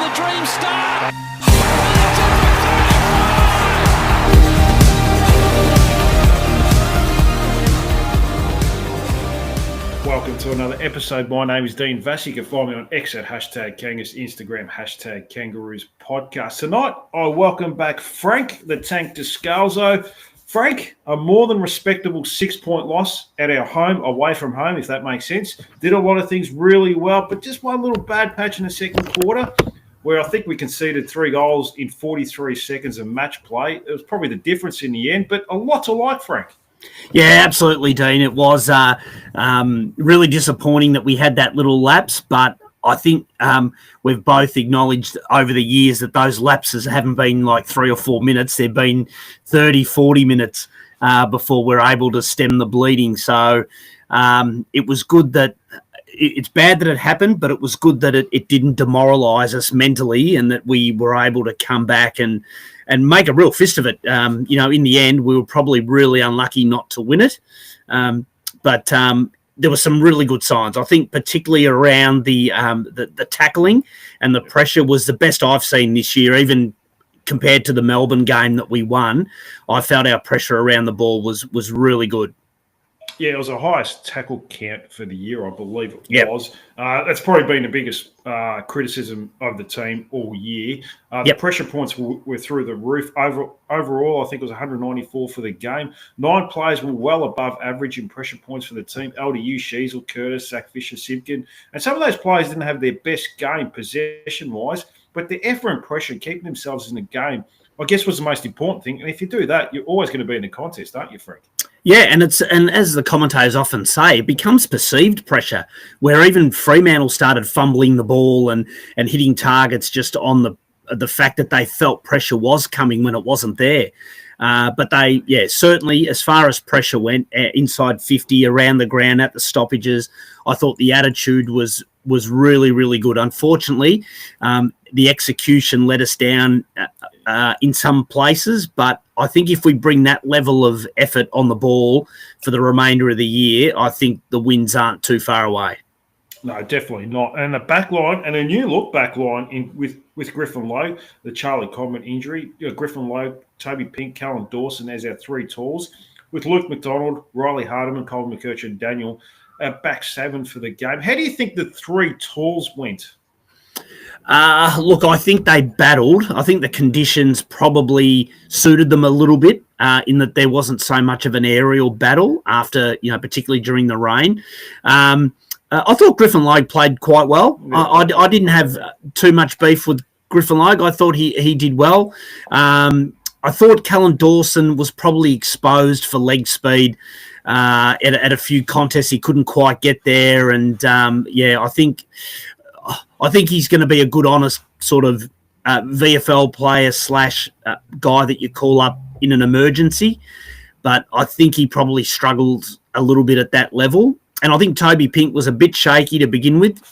the dream start. Welcome to another episode. My name is Dean Vassy. You can find me on X at #Kangas, Instagram #Kangaroos podcast. Tonight, I welcome back Frank the Tank Descalzo. Frank, a more than respectable 6-point loss at our home, away from home, if that makes sense. Did a lot of things really well, but just one little bad patch in the second quarter where I think we conceded 3 goals in 43 seconds of match play. It was probably the difference in the end, but a lot to like, Frank. Yeah, absolutely, Dean. It was really disappointing that we had that little lapse, but I think we've both acknowledged over the years that those lapses haven't been like 3 or 4 minutes. They've been 30, 40 minutes before we're able to stem the bleeding. So it was good that it's bad that it happened, but it was good that it didn't demoralise us mentally and that we were able to come back and make a real fist of it. In the end, we were probably really unlucky not to win it. But there were some really good signs. I think particularly around the tackling and the pressure was the best I've seen this year, even compared to the Melbourne game that we won. I felt our pressure around the ball was really good. Yeah, it was the highest tackle count for the year, I believe it was. That's probably been the biggest criticism of the team all year. The pressure points were through the roof. Overall, I think it was 194 for the game. 9 players were well above average in pressure points for the team. LDU, Sheasel, Curtis, Zach Fisher, Simpkin. And some of those players didn't have their best game possession-wise, but the effort and pressure, keeping themselves in the game, I guess was the most important thing. And if you do that, you're always going to be in the contest, aren't you, Frank? Yeah, and as the commentators often say, it becomes perceived pressure, where even Fremantle started fumbling the ball and hitting targets just on the fact that they felt pressure was coming when it wasn't there. But certainly as far as pressure went, inside 50, around the ground, at the stoppages, I thought the attitude was really, really good. Unfortunately, the execution let us down in some places, but I think if we bring that level of effort on the ball for the remainder of the year, I think the wins aren't too far away. No, definitely not. And the back line, and a new look back line with Griffin Logue, the Charlie Coleman injury. Griffin Logue, Toby Pink, Callum Dawson as our 3 talls, with Luke McDonald, Riley Hardiman, Colin McKercher and Daniel back 7 for the game. How do you think the 3 talls went? Look, I think they battled. I think the conditions probably suited them a little bit in that there wasn't so much of an aerial battle after, particularly during the rain. I thought Griffin Logue played quite well. I didn't have too much beef with Griffin Logue. I thought he did well. I thought Callum Dawson was probably exposed for leg speed at a few contests. He couldn't quite get there. And, I think he's going to be a good, honest sort of VFL player / guy that you call up in an emergency. But I think he probably struggled a little bit at that level. And I think Toby Pink was a bit shaky to begin with,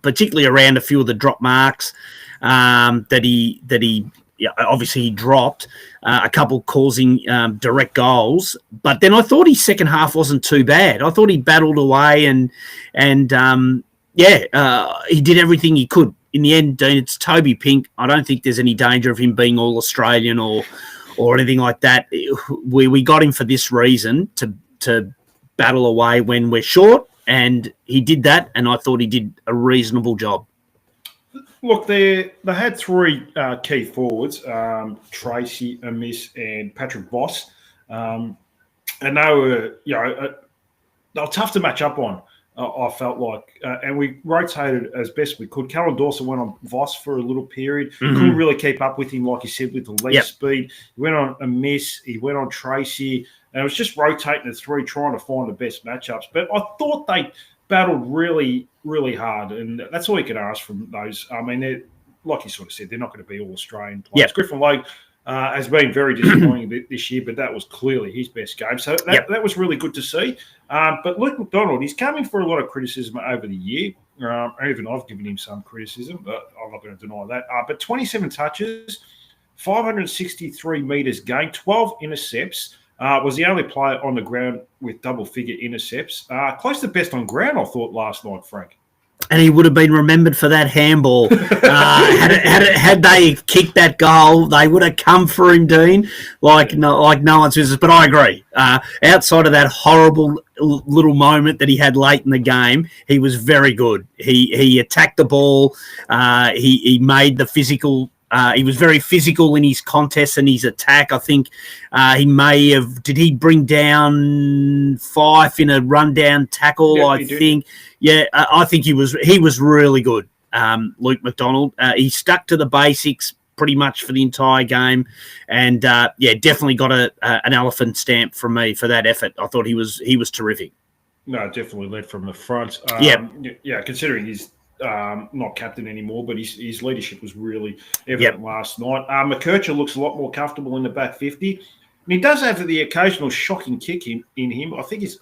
particularly around a few of the drop marks that he obviously he dropped, a couple causing direct goals. But then I thought his second half wasn't too bad. I thought he battled away and he did everything he could. In the end, Dean, it's Toby Pink. I don't think there's any danger of him being All-Australian or anything like that. We got him for this reason, to battle away when we're short, and he did that, and I thought he did a reasonable job. Look, they had 3 key forwards, Tracy, Amiss and Patrick Voss, and they were tough to match up on. I felt like, and we rotated as best we could. Callum Dawson went on Voss for a little period. Mm-hmm. Couldn't really keep up with him, like you said, with the leg speed. He went on Amiss, he went on Tracy, and it was just rotating the 3, trying to find the best matchups. But I thought they battled really, really hard, and that's all you can ask from those. I mean, they're, like you sort of said, they're not going to be All-Australian players. Yep. Griffin Logue has been very disappointing this year, but that was clearly his best game. So that was really good to see. But Luke McDonald, he's come in for a lot of criticism over the year. Even I've given him some criticism, but I'm not going to deny that. But 27 touches, 563 metres gained, 12 intercepts. Was the only player on the ground with double-figure intercepts. Close to best on ground, I thought, last night, Frank. And he would have been remembered for that handball. Had they kicked that goal, they would have come for him, Dean, like no one's business. But I agree. Outside of that horrible little moment that he had late in the game, he was very good. He attacked the ball. He made the physical. He was very physical in his contest and his attack. I think he may have. Did he bring down Fife in a rundown tackle? Yeah, I think. Yeah, I think he was really good. Luke McDonald. He stuck to the basics pretty much for the entire game, and definitely got an elephant stamp from me for that effort. I thought he was terrific. No, definitely led from the front. Considering he's not captain anymore, but his leadership was really evident last night. McKercher looks a lot more comfortable in the back 50. And he does have the occasional shocking kick in him. I think his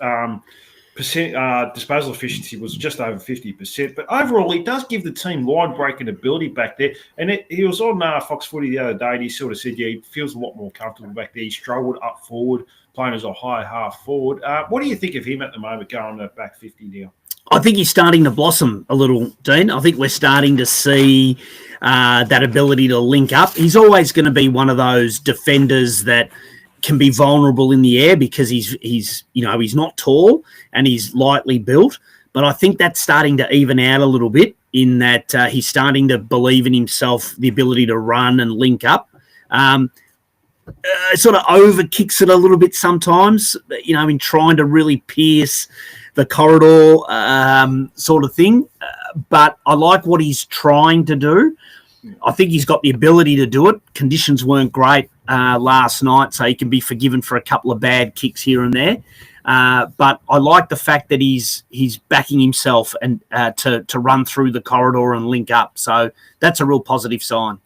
disposal efficiency was just over 50%. But overall, he does give the team line-breaking ability back there. And he was on Fox Footy the other day, and he sort of said, he feels a lot more comfortable back there. He struggled up forward, playing as a high half forward. What do you think of him at the moment going to back 50 now? I think he's starting to blossom a little, Dean. I think we're starting to see that ability to link up. He's always going to be one of those defenders that can be vulnerable in the air because he's not tall and he's lightly built. But I think that's starting to even out a little bit in that he's starting to believe in himself, the ability to run and link up. Sort of over kicks it a little bit sometimes, in trying to really pierce the corridor sort of thing. But I like what he's trying to do. I think he's got the ability to do it. Conditions weren't great last night, so he can be forgiven for a couple of bad kicks here and there. But I like the fact that he's backing himself and to run through the corridor and link up. So that's a real positive sign.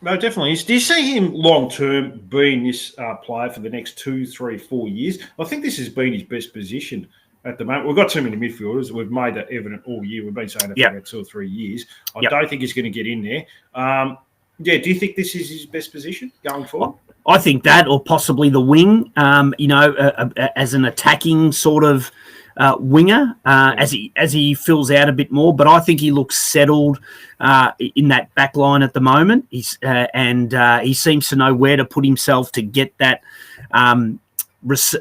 No, definitely. Do you see him long-term being this player for the next 2, 3, 4 years? I think this has been his best position at the moment. We've got too many midfielders. We've made that evident all year. We've been saying it for about 2 or 3 years. I don't think he's going to get in there. Do you think this is his best position going forward? I think that, or possibly the wing, as an attacking sort of winger, as he fills out a bit more. But I think he looks settled in that back line at the moment. He seems to know where to put himself to get that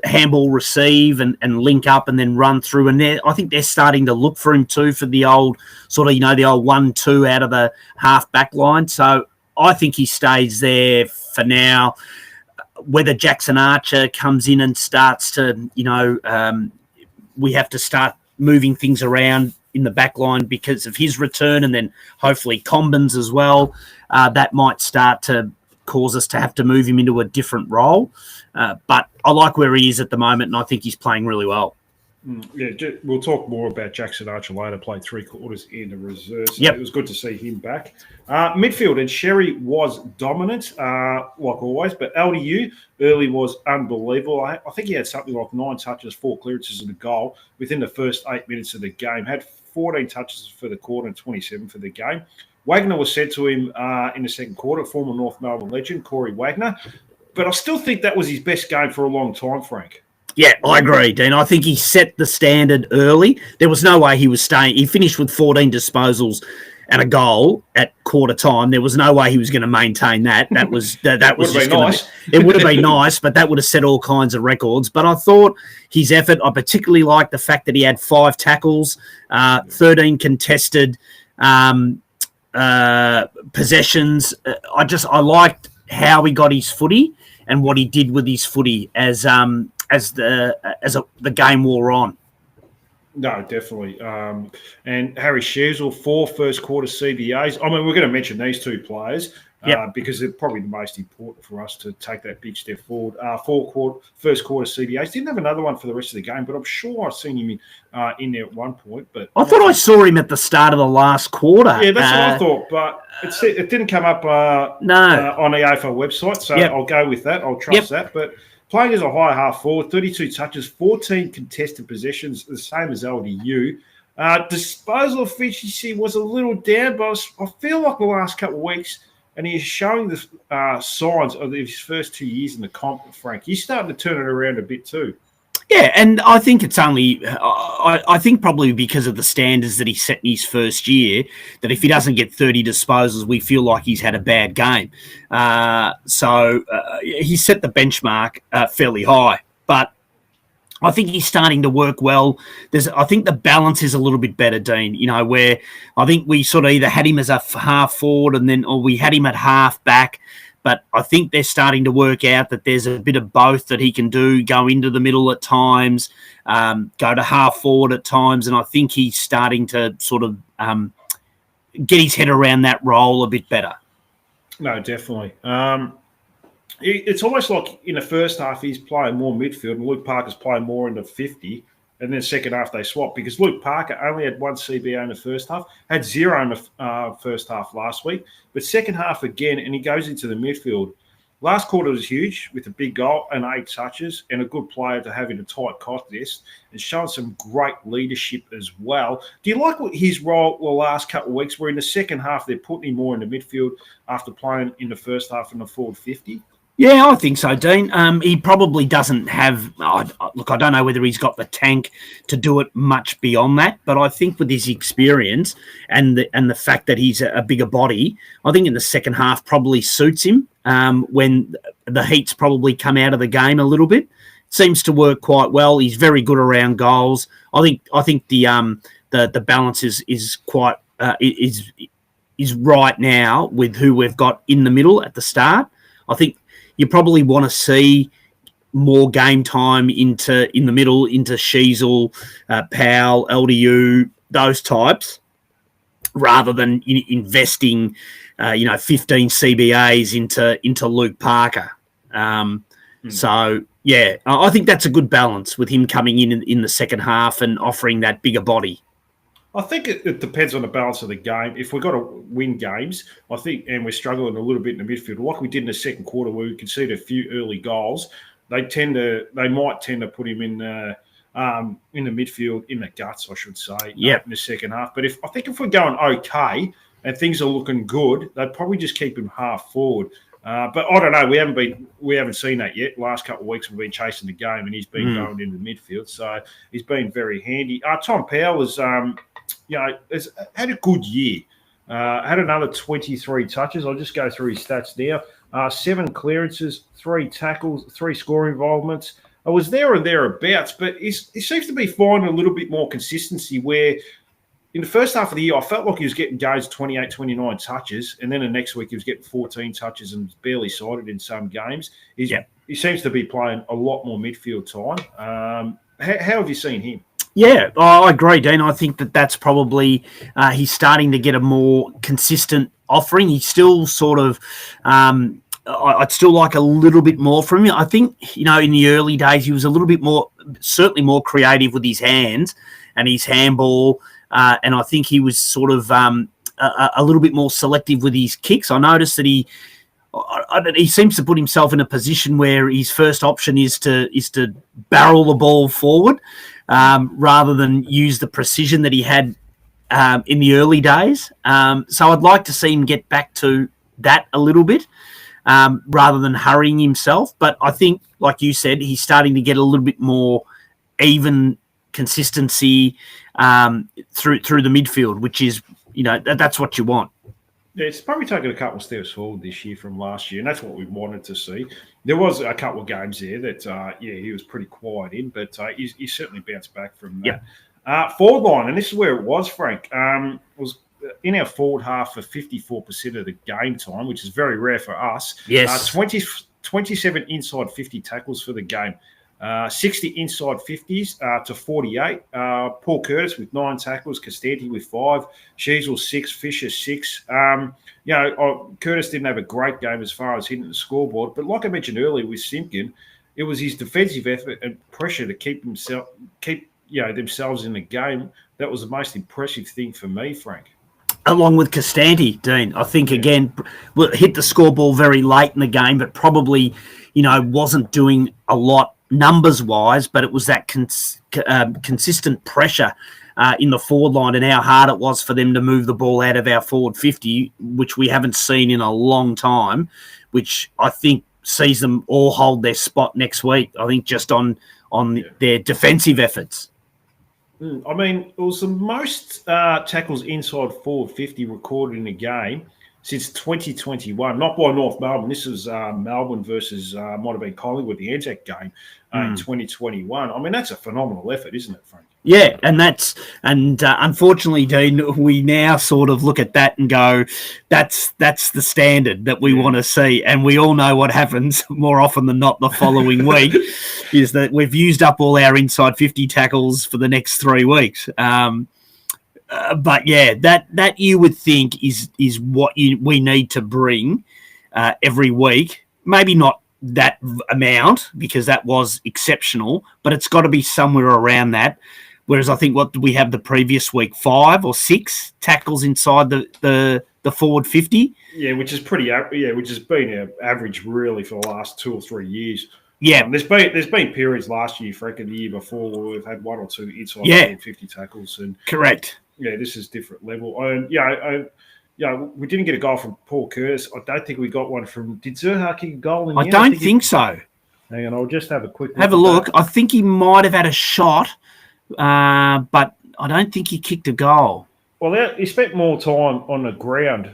handball receive and link up and then run through. And I think they're starting to look for him too for the old sort of, the old 1-2 out of the half back line. So I think he stays there for now. Whether Jackson Archer comes in and starts to, we have to start moving things around in the back line because of his return, and then hopefully Combins as well. That might start to cause us to have to move him into a different role. But I like where he is at the moment, and I think he's playing really well. We'll talk more about Jackson Archer later. Played 3 quarters in the reserve. So it was good to see him back. Midfield, and Sherry was dominant, like always, but LDU early was unbelievable. I think he had something like 9 touches, 4 clearances and a goal within the first 8 minutes of the game. Had 14 touches for the quarter and 27 for the game. Wagner was sent to him in the second quarter, former North Melbourne legend, Corey Wagner. But I still think that was his best game for a long time, Frank. Yeah, I agree, Dean. I think he set the standard early. There was no way he was staying. He finished with 14 disposals and a goal at quarter time. There was no way he was going to maintain that. That was just nice. It would have been nice, but that would have set all kinds of records. But I thought his effort. I particularly liked the fact that he had 5 tackles, 13 contested possessions. I liked how he got his footy and what he did with his footy as the game wore on. No, definitely. And Harry Shearsall, 4 first quarter CBAs. I mean, we're going to mention these 2 players because they're probably the most important for us to take that big step forward. 4 first quarter CBAs. Didn't have another one for the rest of the game, but I'm sure I've seen him in there at one point. But I thought I saw him at the start of the last quarter. Yeah, that's what I thought, but it didn't come up on the AFL website, so I'll go with that. I'll trust that. But playing as a high half forward, 32 touches, 14 contested possessions, the same as LDU. Disposal efficiency was a little down, but I feel like the last couple of weeks, and he's showing the signs of his first 2 years in the comp, Frank. He's starting to turn it around a bit too. Yeah, and I think it's only, I think probably because of the standards that he set in his first year, that if he doesn't get 30 disposals, we feel like he's had a bad game. So he set the benchmark fairly high, but I think he's starting to work well. I think the balance is a little bit better, Dean. You know, where I think we sort of either had him as a half forward or we had him at half back. But I think they're starting to work out that there's a bit of both that he can do, go into the middle at times, go to half forward at times. And I think he's starting to sort of get his head around that role a bit better. No, definitely. It's almost like in the first half he's playing more midfield and Luke Parker's playing more in the 50. And then second half they swap because Luke Parker only had one CBA in the first half, had 0 in the first half last week, but second half again, and he goes into the midfield. Last quarter was huge with a big goal and 8 touches and a good player to have in a tight contest and showing some great leadership as well. Do you like his role the last couple of weeks where in the second half they're putting him more in the midfield after playing in the first half in the forward 50? Yeah, I think so, Dean. He probably doesn't have. Look, I don't know whether he's got the tank to do it much beyond that, but I think with his experience and the fact that he's a bigger body, I think in the second half probably suits him. When the heat's probably come out of the game a little bit, seems to work quite well. He's very good around goals. I think the balance is quite is right now with who we've got in the middle at the start. I think you probably want to see more game time in the middle, into Sheasel, Powell, LDU, those types, rather than investing, 15 CBAs into Luke Parker. So, yeah, I think that's a good balance with him coming in the second half and offering that bigger body. I think it depends on the balance of the game. If we've got to win games, I think, and we're struggling a little bit in the midfield, like we did in the second quarter where we conceded a few early goals, they might tend to put him in the midfield, in the guts, I should say, in the second half. But I think if we're going okay and things are looking good, they'd probably just keep him half forward. But I don't know. We haven't seen that yet. Last couple of weeks we've been chasing the game, and he's been going into the midfield, so he's been very handy. Tom Powell has has had a good year. Had another 23 touches. I'll just go through his stats now. 7 clearances, 3 tackles, 3 scoring involvements. I was there and thereabouts, but he seems to be finding a little bit more consistency where in the first half of the year, I felt like he was getting games 28, 29 touches, and then the next week he was getting 14 touches and barely sided in some games. He seems to be playing a lot more midfield time. How have you seen him? Yeah, I agree, Dean. I think that's probably he's starting to get a more consistent offering. He's still sort of I'd still like a little bit more from him. I think, in the early days he was a little bit more, certainly more creative with his hands and his handball, and I think he was sort of a little bit more selective with his kicks. I noticed that he seems to put himself in a position where his first option is to barrel the ball forward, rather than use the precision that he had in the early days. So I'd like to see him get back to that a little bit, rather than hurrying himself. But I think, like you said, he's starting to get a little bit more even consistency through the midfield, which is, that's what you want. Yeah, it's probably taken a couple of steps forward this year from last year, and that's what we wanted to see. There was a couple of games there that, he was pretty quiet in, but he certainly bounced back from that. Yep. Forward line, and this is where it was, Frank, was in our forward half for 54% of the game time, which is very rare for us. Yes. 27 inside 50 tackles for the game. 60 inside 50s to 48. Paul Curtis with 9 tackles, Costanti with 5, Sheasel 6, Fisher 6. Curtis didn't have a great game as far as hitting the scoreboard, but like I mentioned earlier with Simpkin, it was his defensive effort and pressure to keep themselves in the game. That was the most impressive thing for me, Frank. Along with Costanti, Dean, I think, again, hit the scoreboard very late in the game, but probably, wasn't doing a lot numbers-wise, but it was that consistent pressure in the forward line and how hard it was for them to move the ball out of our forward 50, which we haven't seen in a long time, which I think sees them all hold their spot next week. I think just on on their defensive efforts. I mean, it was the most tackles inside forward 50 recorded in a game since 2021, not by North Melbourne. This was Melbourne versus, might have been Collingwood, the Anzac game in 2021. I mean, that's a phenomenal effort, isn't it, Frank? Yeah, and unfortunately, Dean, we now sort of look at that and go, that's the standard that we want to see, and we all know what happens more often than not the following week is that we've used up all our inside 50 tackles for the next 3 weeks. But yeah, that you would think is what we need to bring every week. Maybe not that amount because that was exceptional, but it's got to be somewhere around that. Whereas I think what did we have the previous week, 5 or 6 tackles inside the forward 50? Yeah, which is which has been our average really for the last 2 or 3 years. Yeah, there's been periods last year, Frank, and the year before where we've had 1 or 2 inside forward 50 tackles, and correct. Yeah, this is different level. And we didn't get a goal from Paul Curtis. I don't think we got one from. Did Zurhaar kick a goal in the end? I don't think so. Hang on, I'll just have a quick look. Have a look. I think he might have had a shot. But I don't think he kicked a goal. Well, he spent more time on the ground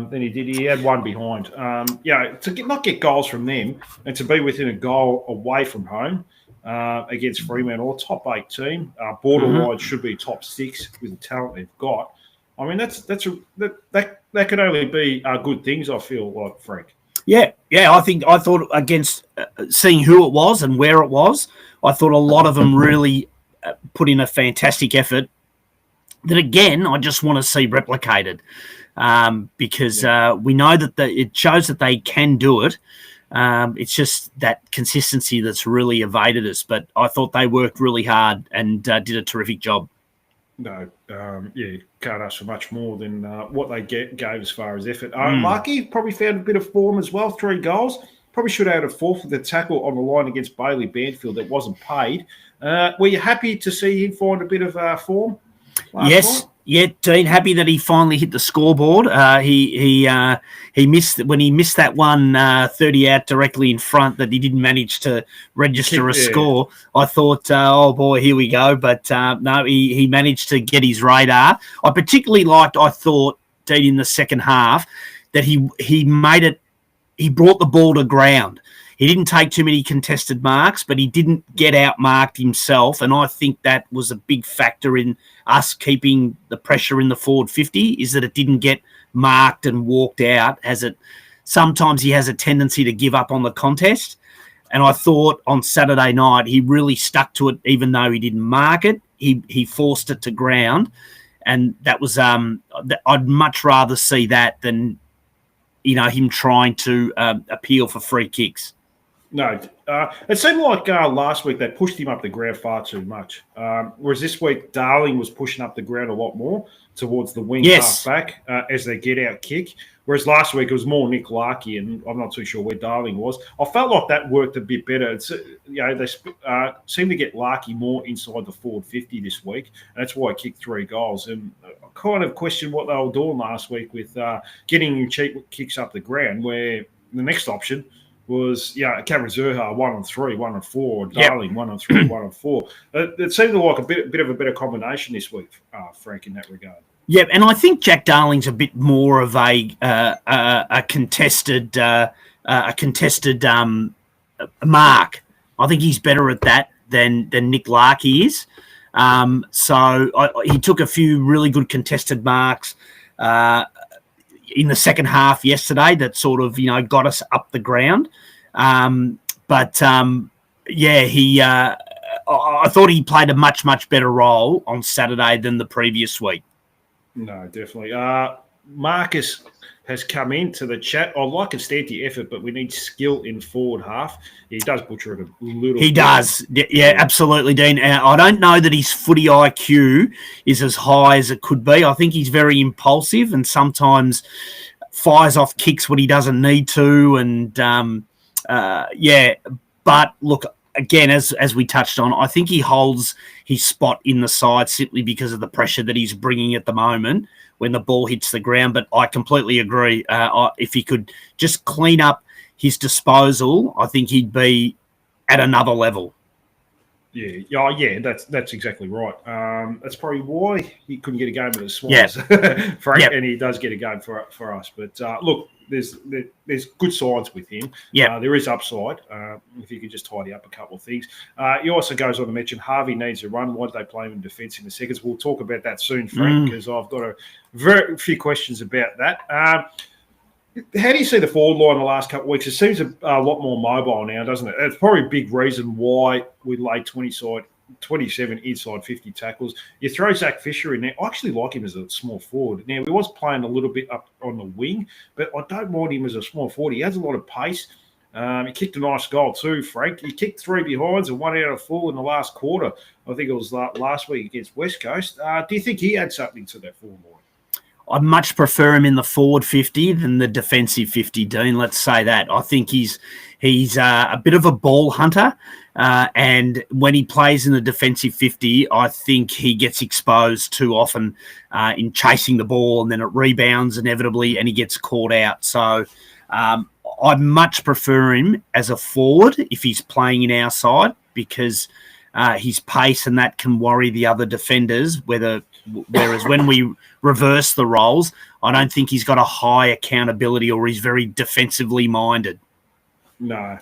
than he did. He had one behind. To not get goals from them and to be within a goal away from home against Fremantle, a top 8 team, borderline should be top 6 with the talent they've got. I mean, that can only be good things. I feel like, Frank. Yeah. I thought against seeing who it was and where it was, I thought a lot of them really put in a fantastic effort that, again, I just want to see replicated because we know that it shows that they can do it. It's just that consistency that's really evaded us. But I thought they worked really hard and did a terrific job. No, can't ask for much more than what they gave as far as effort. Lucky probably found a bit of form as well, 3 goals. Probably should have had a 4th with the tackle on the line against Bailey Banfield that wasn't paid. Were you happy to see him find a bit of form? Yes. Night? Yeah, Dean, happy that he finally hit the scoreboard. He missed that one 30 out directly in front that he didn't manage to register a score. I thought, oh boy, here we go. But no, he managed to get his radar. I particularly liked, I thought, Dean, in the second half, that he made it. He brought the ball to ground. He didn't take too many contested marks, but he didn't get out-marked himself, and I think that was a big factor in us keeping the pressure in the forward 50, is that it didn't get marked and walked out, as it sometimes he has a tendency to give up on the contest. And I thought on Saturday night he really stuck to it, even though he didn't mark it. He forced it to ground, and that was I'd much rather see that than him trying to appeal for free kicks. No, it seemed like last week they pushed him up the ground far too much. Whereas this week, Darling was pushing up the ground a lot more towards the wing half back as they get out kick. Whereas last week it was more Nick Larkey, and I'm not too sure where Darling was. I felt like that worked a bit better. It's, they seem to get Larkey more inside the forward 50 this week, and that's why I kicked 3 goals. And I kind of questioned what they were doing last week with getting cheap kicks up the ground, where the next option was Cameron Zurhaar 1 on 3, 1 on 4, Darling 1 on 3, 1 on 4. It seemed like a bit of a better combination this week, Frank, in that regard. Yeah, and I think Jack Darling's a bit more of a contested mark. I think he's better at that than Nick Larkey is. So he took a few really good contested marks in the second half yesterday that sort of, got us up the ground. I thought he played a much, much better role on Saturday than the previous week. No, definitely. Marcus has come into the chat. I like a steady effort, but we need skill in forward half. He does butcher it a little. He does. Yeah, absolutely, Dean. I don't know that his footy IQ is as high as it could be. I think he's very impulsive and sometimes fires off kicks when he doesn't need to. And, but look, again, as we touched on, I think he holds his spot in the side simply because of the pressure that he's bringing at the moment when the ball hits the ground. But I completely agree. If he could just clean up his disposal, I think he'd be at another level. Yeah. That's exactly right. That's probably why he couldn't get a game with the Swans, Frank, and he does get a game for us. But look, there's good signs with him. There is upside if he could just tidy up a couple of things. He also goes on to mention Harvey needs a run. Why do they play him in defence in the seconds? We'll talk about that soon, Frank, because I've got a very few questions about that. How do you see the forward line the last couple of weeks? It seems a lot more mobile now, doesn't it? It's probably a big reason why we lay 27 inside 50 tackles. You throw Zach Fisher in there. I actually like him as a small forward. Now, he was playing a little bit up on the wing, but I don't mind him as a small forward. He has a lot of pace. He kicked a nice goal too, Frank. He kicked 3 behinds and 1 out of 4 in the last quarter. I think it was last week against West Coast. Do you think he had something to that forward line? I much prefer him in the forward 50 than the defensive 50, Dean. Let's say that. I think he's a bit of a ball hunter, and when he plays in the defensive 50, I think he gets exposed too often in chasing the ball, and then it rebounds inevitably, and he gets caught out. So I much prefer him as a forward if he's playing in our side, because his pace and that can worry the other defenders, whereas when we reverse the roles, I don't think he's got a high accountability or he's very defensively minded. No.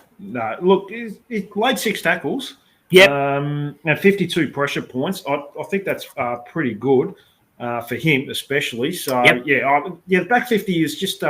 Look, he laid 6 tackles. Yep. And 52 pressure points. I think that's pretty good for him, especially. So, the back 50 is just he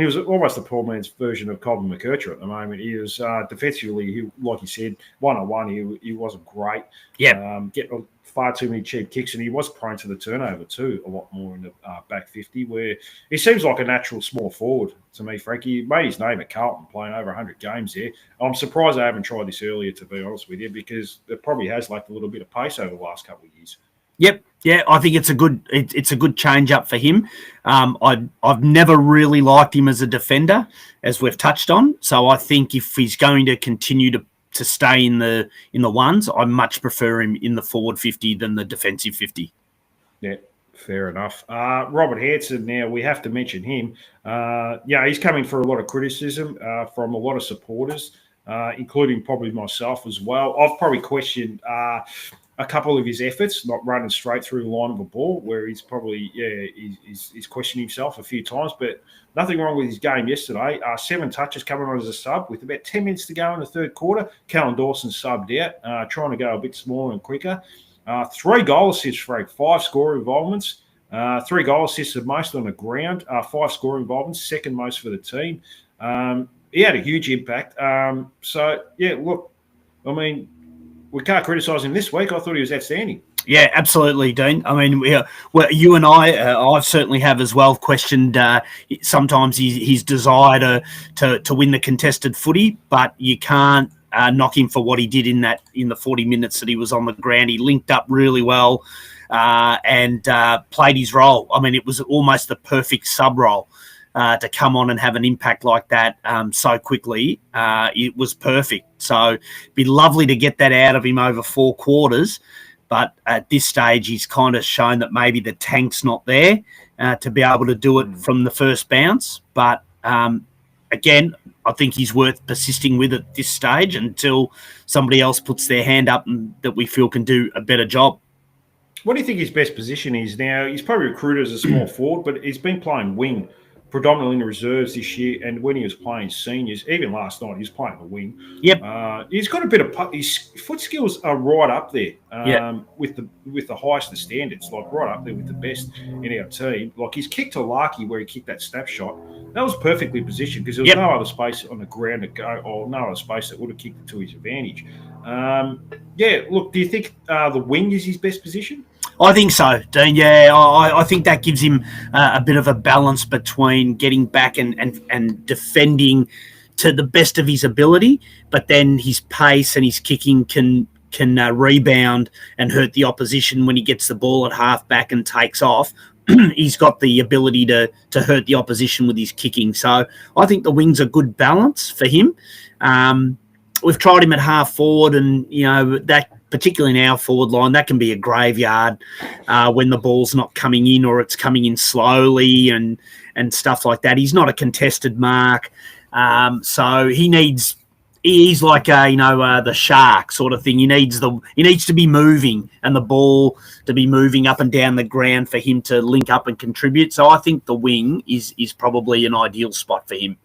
was almost the poor man's version of Colin McKercher at the moment. He was defensively, like you said, one-on-one, he wasn't great. Getting far too many cheap kicks, and he was prone to the turnover too, a lot more in the back 50, where he seems like a natural small forward to me, Frank. He made his name at Carlton, playing over 100 games there. I'm surprised I haven't tried this earlier, to be honest with you, because it probably has lacked a little bit of pace over the last couple of years. Yep. Yeah, I think it's a good change up for him. I've never really liked him as a defender, as we've touched on. So I think if he's going to continue to stay in the ones, I much prefer him in the forward 50 than the defensive 50. Yeah, fair enough. Robert Hansen, now we have to mention him. He's coming for a lot of criticism from a lot of supporters, including probably myself as well. I've probably questioned a couple of his efforts, not running straight through the line of a ball, where he's probably, he's questioned himself a few times, but nothing wrong with his game yesterday. 7 touches coming on as a sub with about 10 minutes to go in the third quarter. Callan Dawson subbed out, trying to go a bit smaller and quicker. 3 goal assists, Frank, 5 score involvements. 3 goal assists are most on the ground, 5 score involvements, second most for the team. He had a huge impact. We can't criticise him this week. I thought he was outstanding. Yeah, absolutely, Dean. I mean, you and I certainly have as well questioned sometimes his desire to win the contested footy, but you can't knock him for what he did in the 40 minutes that he was on the ground. He linked up really well and played his role. I mean, it was almost the perfect sub role. To come on and have an impact like that so quickly, it was perfect. So it'd be lovely to get that out of him over 4 quarters. But at this stage, he's kind of shown that maybe the tank's not there to be able to do it from the first bounce. But again, I think he's worth persisting with at this stage until somebody else puts their hand up and that we feel can do a better job. What do you think his best position is now? He's probably recruited as a small forward, but he's been playing wing predominantly in the reserves this year, and when he was playing seniors, even last night, he was playing the wing. Yep. He's got a bit of his foot skills are right up there with the highest of standards, like right up there with the best in our team. Like his kick to Larky, where he kicked that snapshot, that was perfectly positioned because there was no other space on the ground to go, or no other space that would have kicked it to his advantage. Look, do you think the wing is his best position? I think so, Dean. Yeah, I think that gives him a bit of a balance between getting back and defending to the best of his ability, but then his pace and his kicking can rebound and hurt the opposition when he gets the ball at half back and takes off. He's got the ability to hurt the opposition with his kicking. So I think the wing's a good balance for him. We've tried him at half forward, and that, particularly in our forward line, that can be a graveyard when the ball's not coming in or it's coming in slowly and stuff like that. He's not a contested mark, so he needs he's like the shark sort of thing. He needs to be moving and the ball to be moving up and down the ground for him to link up and contribute. So I think the wing is probably an ideal spot for him.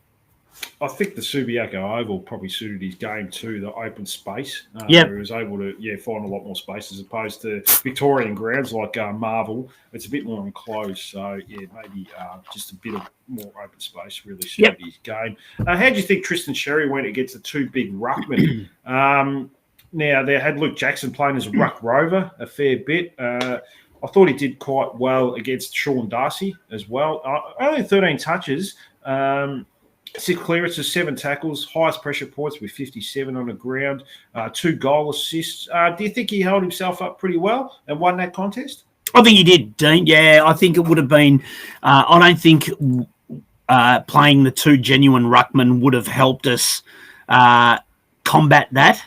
I think the Subiaco Oval probably suited his game too, the open space. Yep. Where he was able to find a lot more space as opposed to Victorian grounds like Marvel. It's a bit more enclosed. So, maybe just a bit of more open space really suited his game. How do you think Tristan Sherry went against the two big ruckmen? Now, they had Luke Jackson playing as ruck rover a fair bit. I thought he did quite well against Sean Darcy as well. Only 13 touches. 6 clearances, 7 tackles, highest pressure points with 57 on the ground, 2 goal assists. Do you think he held himself up pretty well and won that contest? I think he did, Dean. Yeah, I think it would have been. I don't think playing the two genuine ruckmen would have helped us combat that.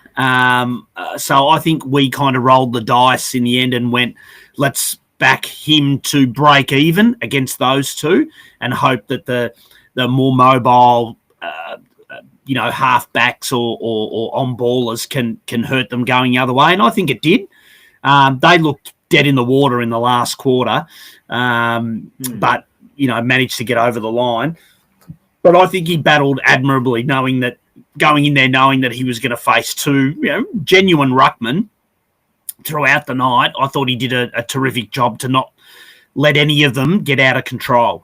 So I think we kind of rolled the dice in the end and went, let's back him to break even against those two and hope that the more mobile, halfbacks or on-ballers can hurt them going the other way. And I think it did. They looked dead in the water in the last quarter, but, managed to get over the line. But I think he battled admirably, going in there knowing that he was going to face two genuine ruckmen throughout the night. I thought he did a terrific job to not let any of them get out of control.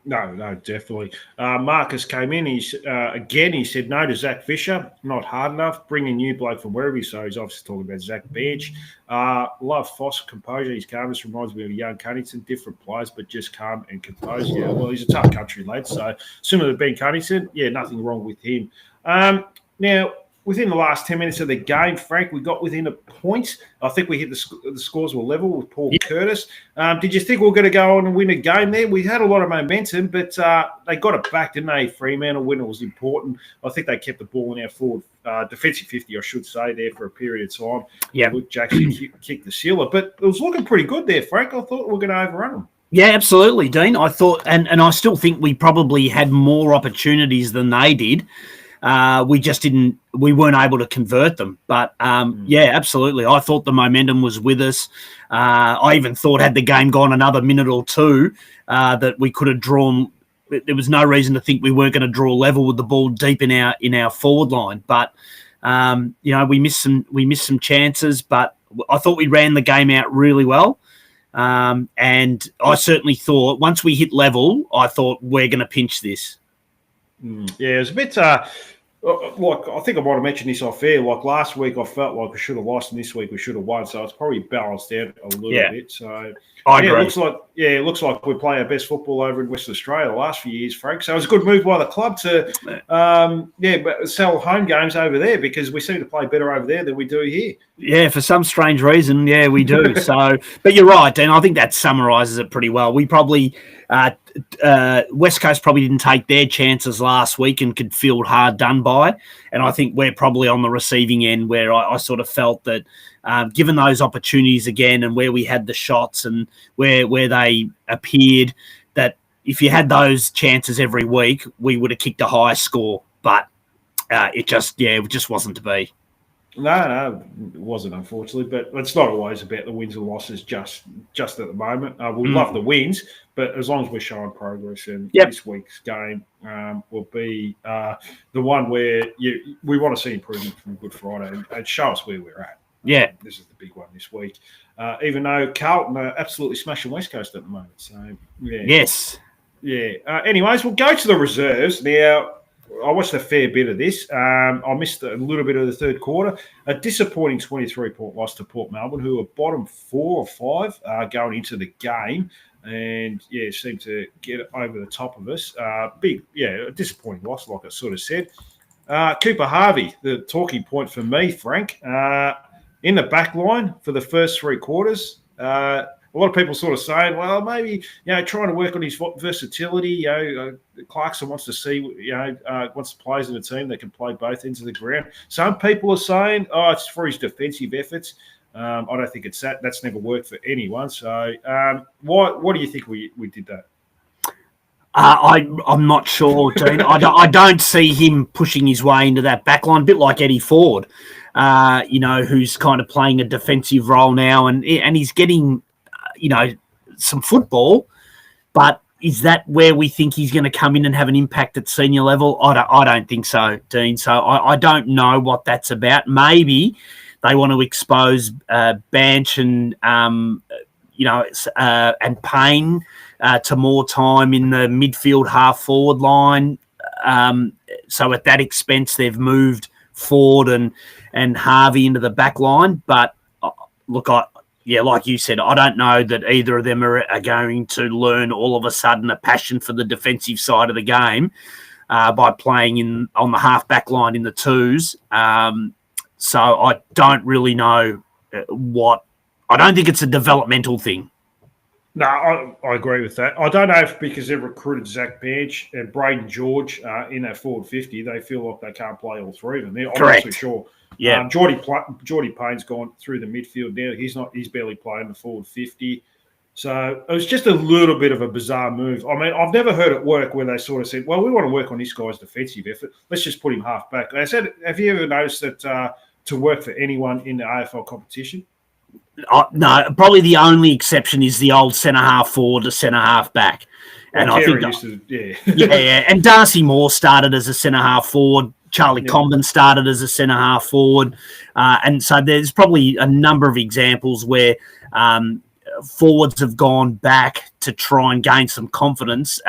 No, definitely. Marcus came in. He said no to Zach Fisher. Not hard enough. Bring a new bloke from Werribee. So he's obviously talking about Zach Bench. Love Foss composure. His calmness reminds me of young Cunnington. Different players, but just calm and composed. Yeah, well, he's a tough country lad. So similar to Ben Cunnington. Yeah, nothing wrong with him. Now, within the last 10 minutes of the game, Frank, we got within a point. I think we hit the scores were level with Paul Curtis. Did you think we were going to go on and win a game there? We had a lot of momentum, but they got it back, didn't they? Fremantle winner was important. I think they kept the ball in our forward defensive 50, I should say, there for a period of time. Yeah, Luke Jackson kicked the sealer, but it was looking pretty good there, Frank. I thought we were going to overrun them. Yeah, absolutely, Dean. I thought, and I still think we probably had more opportunities than they did. We weren't able to convert them. But, yeah, absolutely. I thought the momentum was with us. I even thought had the game gone another minute or two that we could have drawn. There was no reason to think we weren't going to draw level with the ball deep in our forward line. But, we missed some chances, but I thought we ran the game out really well. And I certainly thought once we hit level, I thought we're going to pinch this. Yeah, it was a bit I think I might have mentioned this off air. Like last week, I felt like we should have lost, and this week we should have won. So it's probably balanced out a little bit. So I agree. It looks like we play our best football over in Western Australia the last few years, Frank. So it was a good move by the club to sell home games over there because we seem to play better over there than we do here. Yeah, for some strange reason, yeah, we do. So, but you're right, Dan. I think that summarises it pretty well. We probably West Coast probably didn't take their chances last week and could feel hard done by. And I think we're probably on the receiving end where I sort of felt that given those opportunities again and where we had the shots and where they appeared, that if you had those chances every week, we would have kicked a higher score. But it just wasn't to be. No, it wasn't, unfortunately. But it's not always about the wins and losses just at the moment. We love the wins, but as long as we're showing progress, and this week's game will be the one where we want to see improvement from Good Friday and show us where we're at. Yeah. This is the big one this week. Even though Carlton are absolutely smashing West Coast at the moment. So, yeah. Yes. Yeah. Anyways, we'll go to the reserves. Now, I watched a fair bit of this. I missed a little bit of the third quarter. A disappointing 23-point loss to Port Melbourne, who were bottom 4 or 5 going into the game. And, seemed to get over the top of us. A disappointing loss, like I sort of said. Cooper Harvey, the talking point for me, Frank, in the back line for the first 3 quarters. A lot of people sort of saying, well, maybe, trying to work on his versatility. Clarkson wants to see, wants players in the team that can play both ends of the ground. Some people are saying, it's for his defensive efforts. I don't think it's that. That's never worked for anyone. So why do you think we did that? I'm not sure, Dean. I don't see him pushing his way into that backline, a bit like Eddie Ford, who's kind of playing a defensive role now, and he's getting, some football, but is that where we think he's going to come in and have an impact at senior level? I don't think so, Dean. So I don't know what that's about. Maybe they want to expose Banch and and Payne to more time in the midfield half forward line. So at that expense, they've moved Ford and Harvey into the back line. But look, like you said, I don't know that either of them are going to learn all of a sudden a passion for the defensive side of the game by playing on the half back line in the twos. So I don't really know I don't think it's a developmental thing. No, I agree with that. I don't know if because they've recruited Zach Banch and Braden George in that forward 50, they feel like they can't play all three of them. I'm Correct. not too sure. Yeah, Geordie Payne's gone through the midfield now. He's barely playing the forward 50. So it was just a little bit of a bizarre move. I mean, I've never heard it work where they sort of said, well, we want to work on this guy's defensive effort. Let's just put him half back. I said, have you ever noticed that to work for anyone in the AFL competition? No, probably the only exception is the old centre half forward to centre half back. And I think, and Darcy Moore started as a centre half forward. Charlie Comben started as a centre half forward. And so there's probably a number of examples where forwards have gone back to try and gain some confidence.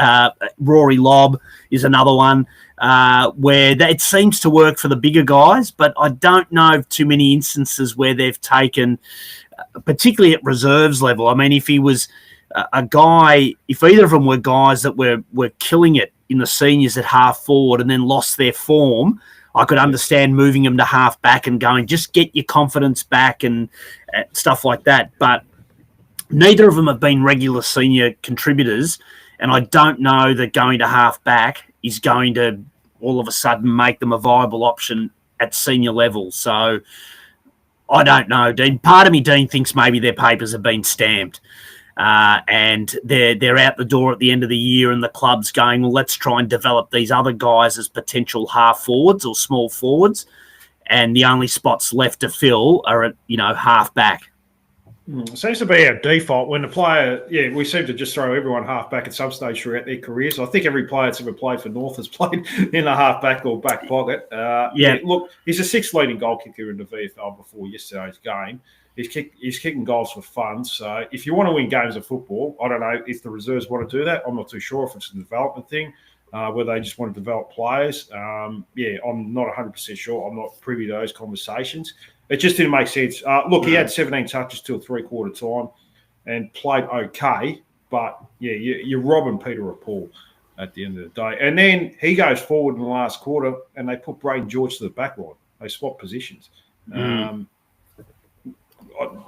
Rory Lobb is another one where it seems to work for the bigger guys, but I don't know of too many instances where they've taken, particularly at reserves level. I mean, if he was a guy, if either of them were guys that were killing it in the seniors at half forward and then lost their form, I could understand moving them to half back and going, just get your confidence back and stuff like that. But neither of them have been regular senior contributors, and I don't know that going to half back is going to all of a sudden make them a viable option at senior level. So I don't know, Dean. Part of me, Dean, thinks maybe their papers have been stamped. And they're out the door at the end of the year, and the club's going, well, let's try and develop these other guys as potential half forwards or small forwards, and the only spots left to fill are at half back. It seems to be our default when the player, we seem to just throw everyone half back at some stage throughout their careers. I think every player that's ever played for North has played in a half back or back pocket. Look, he's a sixth leading goal kicker in the VFL before yesterday's game. He's kicking goals for fun. So if you want to win games of football, I don't know if the reserves want to do that. I'm not too sure if it's a development thing, where they just want to develop players. I'm not 100% sure. I'm not privy to those conversations. It just didn't make sense. Look, he had 17 touches till three-quarter time and played okay. But, you're robbing Peter or Paul at the end of the day. And then he goes forward in the last quarter and they put Braden George to the back line. They swap positions.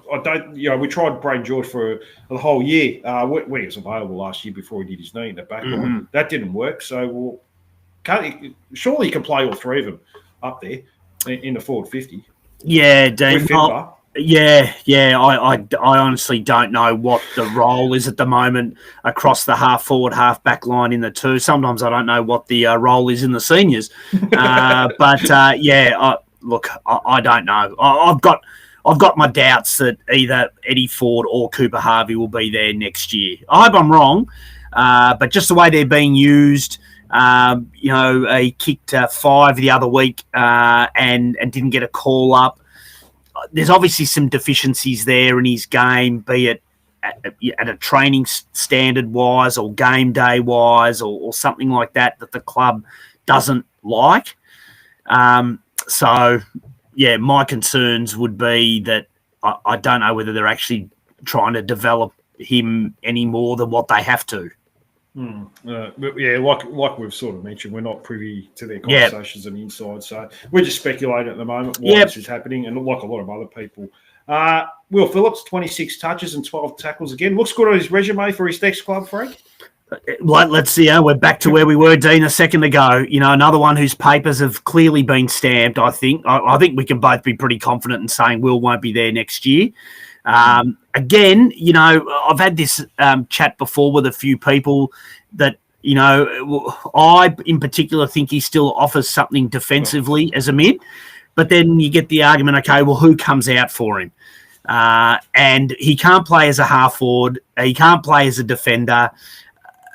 I don't, we tried Braden George for the whole year when he was available last year before he did his knee in the back line. That didn't work. So, surely you can play all three of them up there in the forward 50. Yeah, Dean. I honestly don't know what the role is at the moment across the half forward, half back line in the two. Sometimes I don't know what the role is in the seniors. I don't know. I've got my doubts that either Eddie Ford or Cooper Harvey will be there next year. I hope I'm wrong, but just the way they're being used, he kicked 5 the other week and didn't get a call up. There's obviously some deficiencies there in his game, be it at a training standard wise or game day wise or something like that the club doesn't like. My concerns would be that I don't know whether they're actually trying to develop him any more than what they have to. Like we've sort of mentioned, we're not privy to their conversations on the inside, so we're just speculating at the moment why this is happening, and like a lot of other people. Will Phillips, 26 touches and 12 tackles again. Looks good on his resume for his next club, Frank. Let's see. We're back to where we were, Dean, a second ago. Another one whose papers have clearly been stamped. I think we can both be pretty confident in saying Will won't be there next year. Again, I've had this chat before with a few people that I in particular think he still offers something defensively as a mid. But then you get the argument, okay, well, who comes out for him? And he can't play as a half forward. He can't play as a defender.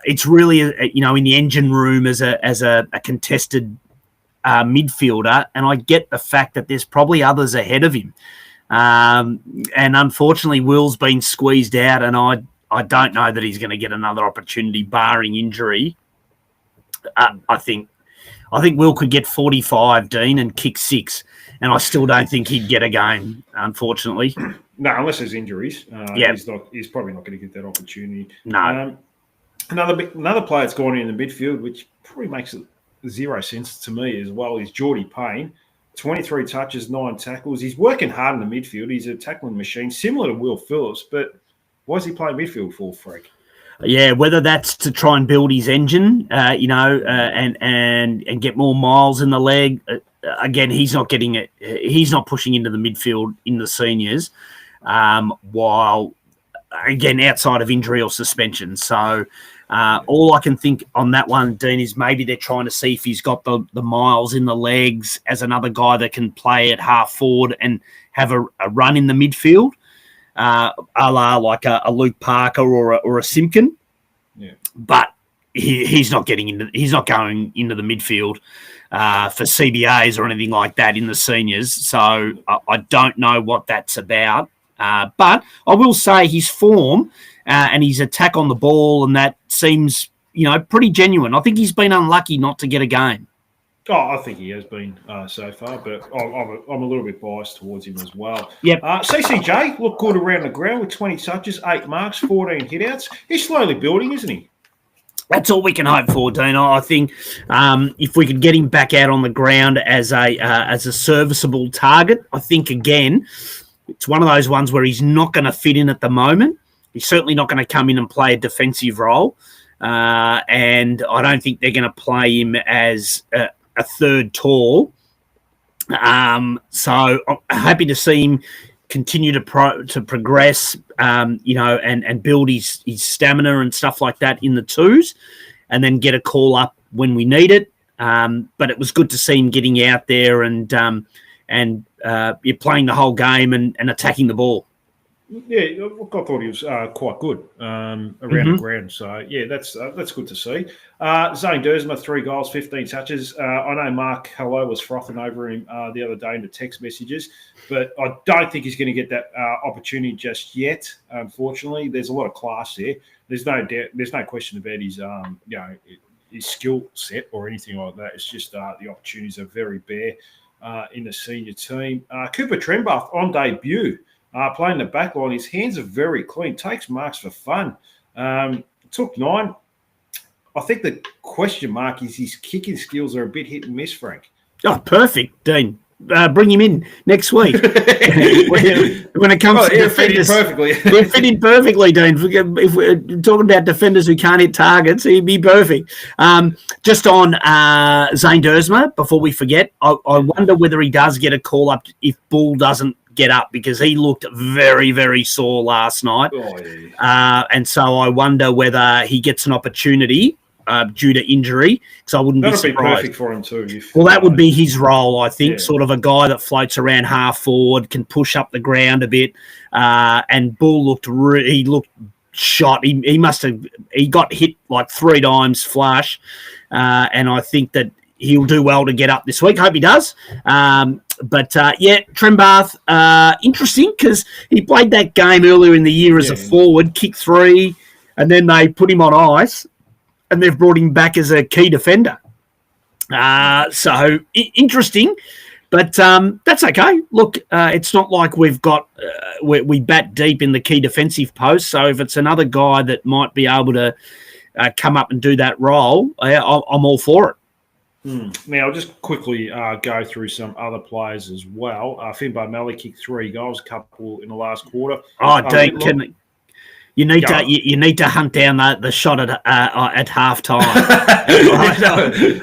It's really, in the engine room as a contested midfielder. And I get the fact that there's probably others ahead of him. And unfortunately, Will's been squeezed out, and I don't know that he's going to get another opportunity, barring injury. I think Will could get 45, Dean, and kick 6. And I still don't think he'd get a game, unfortunately. No, unless there's injuries. He's probably not going to get that opportunity. No. Another player that's gone in the midfield, which probably makes zero sense to me as well, is Geordie Payne. 23 touches, 9 tackles. He's working hard in the midfield. He's a tackling machine, similar to Will Phillips. But why is he playing midfield for, Frank? Yeah, whether that's to try and build his engine, and get more miles in the leg. Again, he's not getting it. He's not pushing into the midfield in the seniors, while again outside of injury or suspension. So all I can think on that one, Dean, is maybe they're trying to see if he's got the miles in the legs as another guy that can play at half forward and have a run in the midfield. A la like a Luke Parker or a Simpkin, but he's not getting into. He's not going into the midfield for CBAs or anything like that in the seniors. So I don't know what that's about. But I will say his form and his attack on the ball and that seems pretty genuine. I think he's been unlucky not to get a game. Oh, I think he has been so far, but I'm a little bit biased towards him as well. Yep. CCJ looked good around the ground with 20 touches, 8 marks, 14 hitouts. He's slowly building, isn't he? That's all we can hope for, Dean. I think if we could get him back out on the ground as a serviceable target, I think, again, it's one of those ones where he's not going to fit in at the moment. He's certainly not going to come in and play a defensive role. And I don't think they're going to play him as a third tall. So I'm happy to see him continue to progress, and build his stamina and stuff like that in the twos, and then get a call up when we need it. But it was good to see him getting out there and you're playing the whole game and attacking the ball. Yeah, I thought he was quite good around the ground. So, yeah, that's good to see. Zane Dersma, 3 goals, 15 touches. I know Mark Hello was frothing over him the other day in the text messages, but I don't think he's going to get that opportunity just yet, unfortunately. There's a lot of class there. There's no doubt, there's no question about his his skill set or anything like that. It's just the opportunities are very bare in the senior team. Cooper Trembath on debut. Playing the back line, his hands are very clean, takes marks for fun. Took 9. I think the question mark is his kicking skills are a bit hit and miss, Frank. Oh, perfect, Dean. Bring him in next week. When it comes to defenders, we're fitting perfectly, Dean. If we're talking about defenders who can't hit targets, he'd be perfect. Just on Zane Dersma, before we forget, I wonder whether he does get a call up if Bull doesn't get up, because he looked very, very sore last night. Oh, yeah. And so I wonder whether he gets an opportunity due to injury, because I wouldn't be surprised. That would be perfect for him too. That would be his role, I think, sort of a guy that floats around half forward, can push up the ground a bit. And Bull looked shot. He got hit like 3 times flush. And I think that he'll do well to get up this week. Hope he does. Trembath, interesting, because he played that game earlier in the year as a forward, kicked 3, and then they put him on ice, and they've brought him back as a key defender. So interesting, but that's okay. Look, it's not like we've got we bat deep in the key defensive post. So if it's another guy that might be able to come up and do that role, I'm all for it. Now, I'll just quickly go through some other players as well. Finbar Malley kicked 3 goals, a couple in the last quarter. Oh, Dean, you need to hunt down the shot at halftime.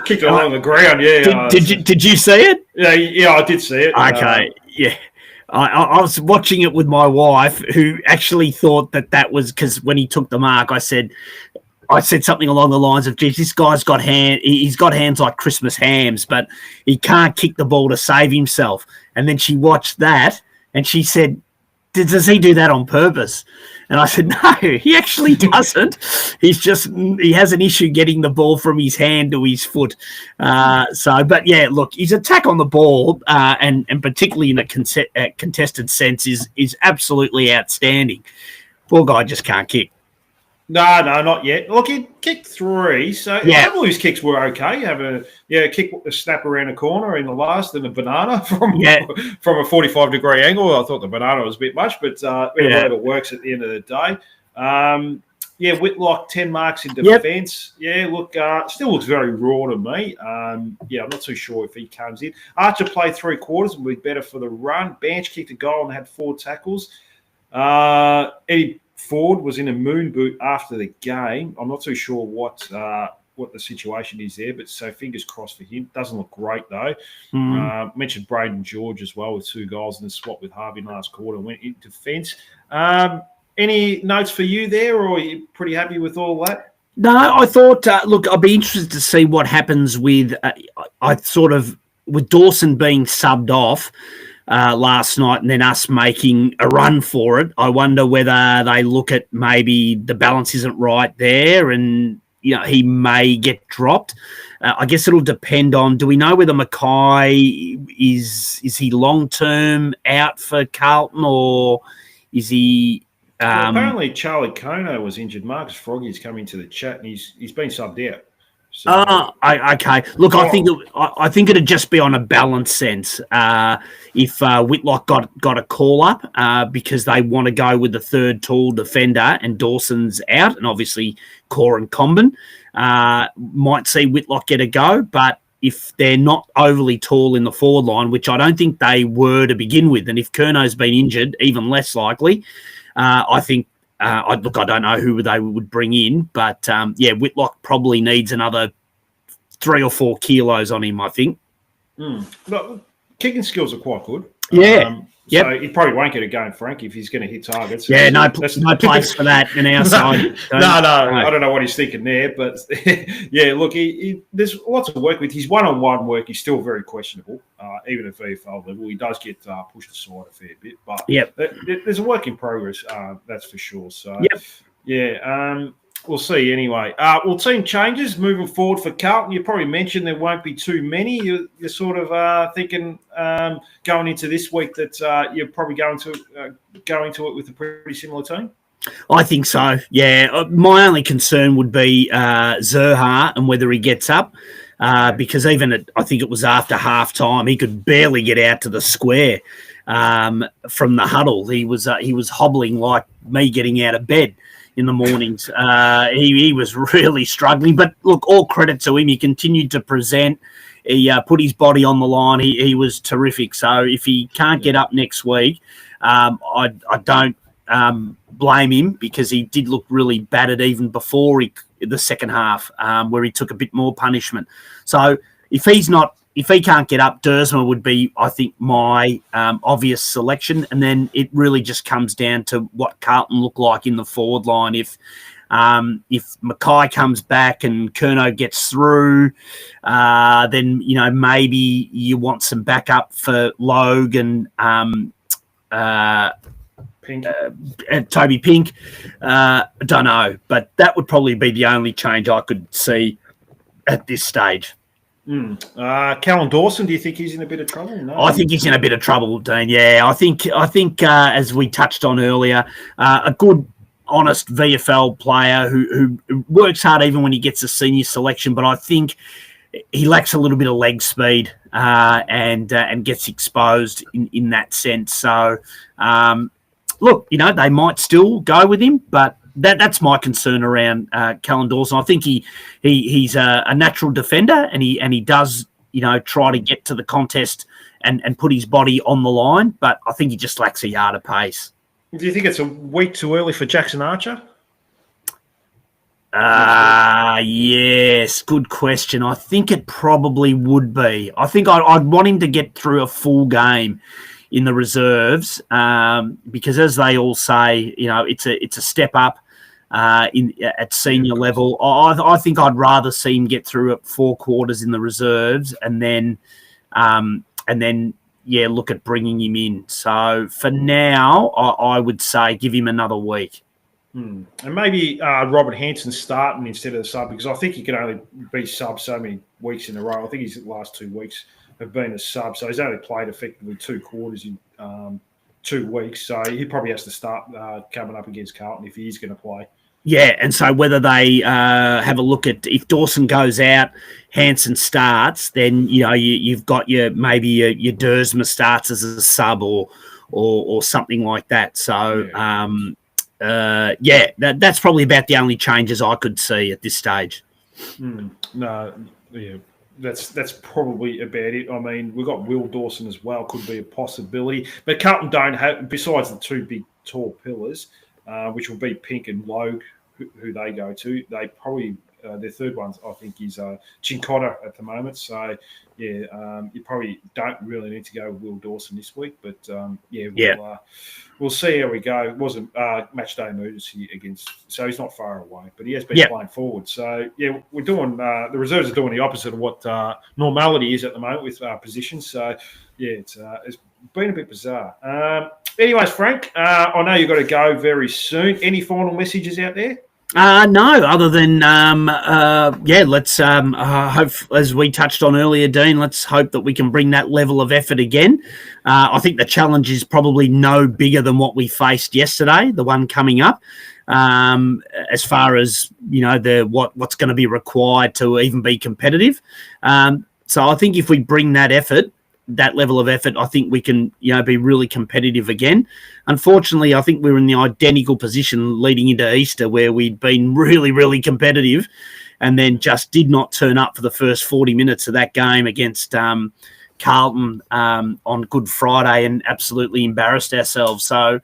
Kicked it along the ground. Yeah. Did you see it? Yeah, I did see it. Okay, yeah. I was watching it with my wife, who actually thought that was because when he took the mark, I said, I said something along the lines of, geez, this guy's got he's got hands like Christmas hams, but he can't kick the ball to save himself. And then she watched that and she said, does he do that on purpose? And I said, no, he actually doesn't. He has an issue getting the ball from his hand to his foot. But yeah, look, his attack on the ball, and particularly in a contested sense, is absolutely outstanding. Poor guy just can't kick. No, not yet. Look, he kicked 3, so a couple of his kicks were okay. You have a kick, a snap around a corner in the last, and a banana from a 45-degree angle. I thought the banana was a bit much, but whatever works at the end of the day. Whitlock 10 marks in defence. Yep. Yeah, look, still looks very raw to me. I'm not too sure if he comes in. Archer played 3 quarters and will be better for the run. Banch kicked a goal and had 4 tackles. Eddie Ford was in a moon boot after the game. I'm not too sure what the situation is there, but so fingers crossed for him. Doesn't look great though. Mentioned Braden George as well with 2 goals and a swap with Harvey last quarter. Went in defence. Any notes for you there, or are you pretty happy with all that? No, I thought. Look, I'd be interested to see what happens with. With Dawson being subbed off last night and then us making a run for it. I wonder whether they look at maybe the balance isn't right there and, he may get dropped. I guess it'll depend on, do we know whether Mackay is he long-term out for Carlton, or is he... apparently Charlie Kono was injured. Marcus Froggy's come into the chat and he's been subbed out. So, okay. Look, I think it'd just be on a balance sense. If Whitlock got a call up because they want to go with the third tall defender and Dawson's out, and obviously Core and Comben might see Whitlock get a go. But if they're not overly tall in the forward line, which I don't think they were to begin with, and if Curno's been injured, even less likely, I think. I don't know who they would bring in, but Whitlock probably needs another 3 or 4 kilos on him, I think. Look, kicking skills are quite good. Yeah. So he probably won't get a go, Frank, if he's going to hit targets. Yeah, no place for that in our side. No, I don't know what he's thinking there, but look, there's lots of work with. His one-on-one work is still very questionable, even at VFL level. He does get pushed aside a fair bit, but there's a work in progress, that's for sure. So, we'll see anyway. Team changes moving forward for Carlton. You probably mentioned there won't be too many. You're sort of thinking going into this week that you're probably going to it with a pretty similar team? I think so, yeah. My only concern would be Zurhaar and whether he gets up because even I think it was after half-time, he could barely get out to the square from the huddle. He was hobbling like me getting out of bed in the mornings. He was really struggling. But look, all credit to him. He continued to present. He put his body on the line. He was terrific. So if he can't get up next week, I don't blame him because he did look really battered even before the second half where he took a bit more punishment. So if he can't get up, Dersma would be, I think, my obvious selection. And then it really just comes down to what Carlton look like in the forward line. If Mackay comes back and Curnow gets through, then, maybe you want some backup for Logue and Toby Pink. I don't know. But that would probably be the only change I could see at this stage. Callum Dawson, do you think he's in a bit of trouble? No. I think he's in a bit of trouble, Dean. Yeah, I think as we touched on earlier, a good, honest VFL player who works hard even when he gets a senior selection, but I think he lacks a little bit of leg speed and gets exposed in that sense. So, look, they might still go with him, but that's my concern around Callum Dawson. I think he's a natural defender, and he does try to get to the contest and put his body on the line, but I think he just lacks a yard of pace. Do you think it's a week too early for Jackson Archer? Yes, good question. I think it probably would be. I think I'd want him to get through a full game in the reserves because, as they all say, it's a step up at senior level. I think I'd rather see him get through at 4 quarters in the reserves and then look at bringing him in. So for now, I would say give him another week. And maybe Robert Hansen starting instead of the sub, because I think he can only be sub so many weeks in a row. I think his last 2 weeks have been a sub, so he's only played effectively 2 quarters in 2 weeks. So he probably has to start coming up against Carlton if he is going to play. Yeah, and so whether they have a look at if Dawson goes out, Hansen starts, then you've got your Dersma starts as a sub or something like that. So that's probably about the only changes I could see at this stage. That's probably about it. I mean, we've got Will Dawson as well, could be a possibility, but Carlton don't have, besides the 2 big tall pillars, which will be Pink and Logue, who they go to. They probably their third one, I think, is Chincotta at the moment. So you probably don't really need to go with Will Dawson this week, but we'll see how we go. It wasn't match day emergency against, so he's not far away, but he has been playing forward. So we're doing the reserves are doing the opposite of what normality is at the moment with positions. So it's been a bit bizarre. Anyways, Frank, I know you've got to go very soon. Any final messages out there? No, other than let's hope, as we touched on earlier, Dean, let's hope that we can bring that level of effort again. I think the challenge is probably no bigger than what we faced yesterday, the one coming up, as far as what's going to be required to even be competitive. So I think if we bring that level of effort, I think we can, be really competitive again. Unfortunately, I think we were in the identical position leading into Easter where we'd been really, really competitive and then just did not turn up for the first 40 minutes of that game against Carlton on Good Friday and absolutely embarrassed ourselves. So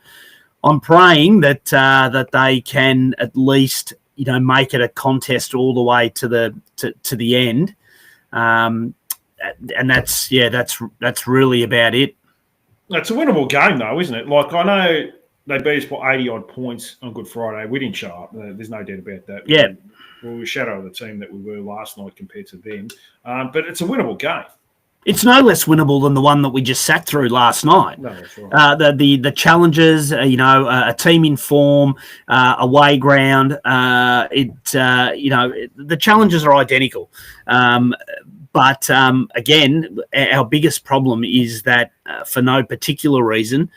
I'm praying that they can at least, make it a contest all the way to the end. And that's really about it. It's a winnable game, though, isn't it? Like, I know they beat us by 80-odd points on Good Friday. We didn't show up. There's no doubt about that. Yeah. We were shadow of the team that we were last night compared to them. But it's a winnable game. It's no less winnable than the one that we just sat through last night. No, that's right. The challenges, a team in form, away ground. The challenges are identical. But again, our biggest problem is that for no particular reason,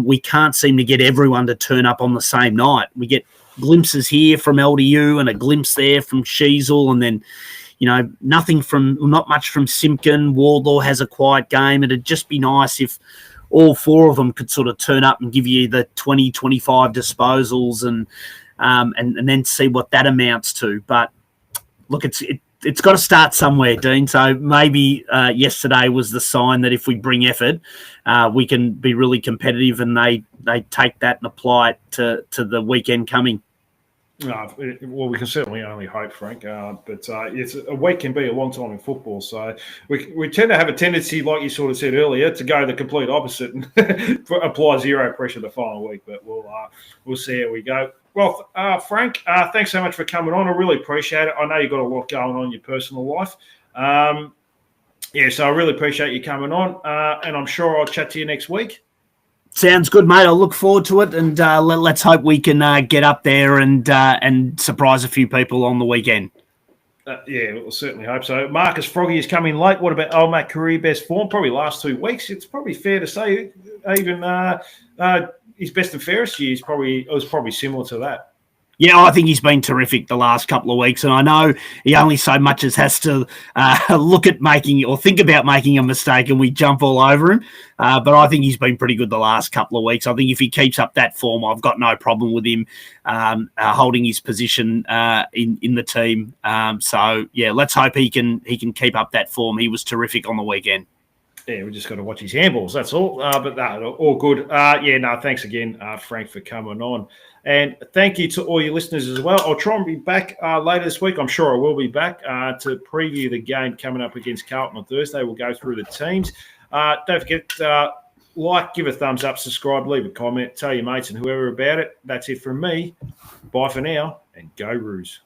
we can't seem to get everyone to turn up on the same night. We get glimpses here from LDU and a glimpse there from Sheasel, and then, not much from Simpkin. Wardlaw has a quiet game. It'd just be nice if all 4 of them could sort of turn up and give you the 20, 25 disposals and then see what that amounts to. But look, it's got to start somewhere, Dean. So maybe yesterday was the sign that if we bring effort, we can be really competitive, and they take that and apply it to the weekend coming. Well, we can certainly only hope, Frank. But a week can be a long time in football. So we tend to have a tendency, like you sort of said earlier, to go the complete opposite and apply zero pressure the final week. But we'll see how we go. Well, Frank, thanks so much for coming on. I really appreciate it. I know you've got a lot going on in your personal life. So I really appreciate you coming on, and I'm sure I'll chat to you next week. Sounds good, mate. I'll look forward to it, and let's hope we can get up there and surprise a few people on the weekend. We'll certainly hope so. Marcus Froggy is coming late. What about old Matt career best form? Probably last 2 weeks. It's probably fair to say even his best and fairest year was probably similar to that. Yeah, I think he's been terrific the last couple of weeks, and I know he only so much as has to look at making or think about making a mistake, and we jump all over him. But I think he's been pretty good the last couple of weeks. I think if he keeps up that form, I've got no problem with him holding his position in the team. Let's hope he can keep up that form. He was terrific on the weekend. Yeah, we just got to watch his handballs. That's all. But no, all good. Thanks again, Frank, for coming on. And thank you to all your listeners as well. I'll try and be back later this week. I'm sure I will be back to preview the game coming up against Carlton on Thursday. We'll go through the teams. Don't forget, like, give a thumbs up, subscribe, leave a comment, tell your mates and whoever about it. That's it from me. Bye for now, and go Roos.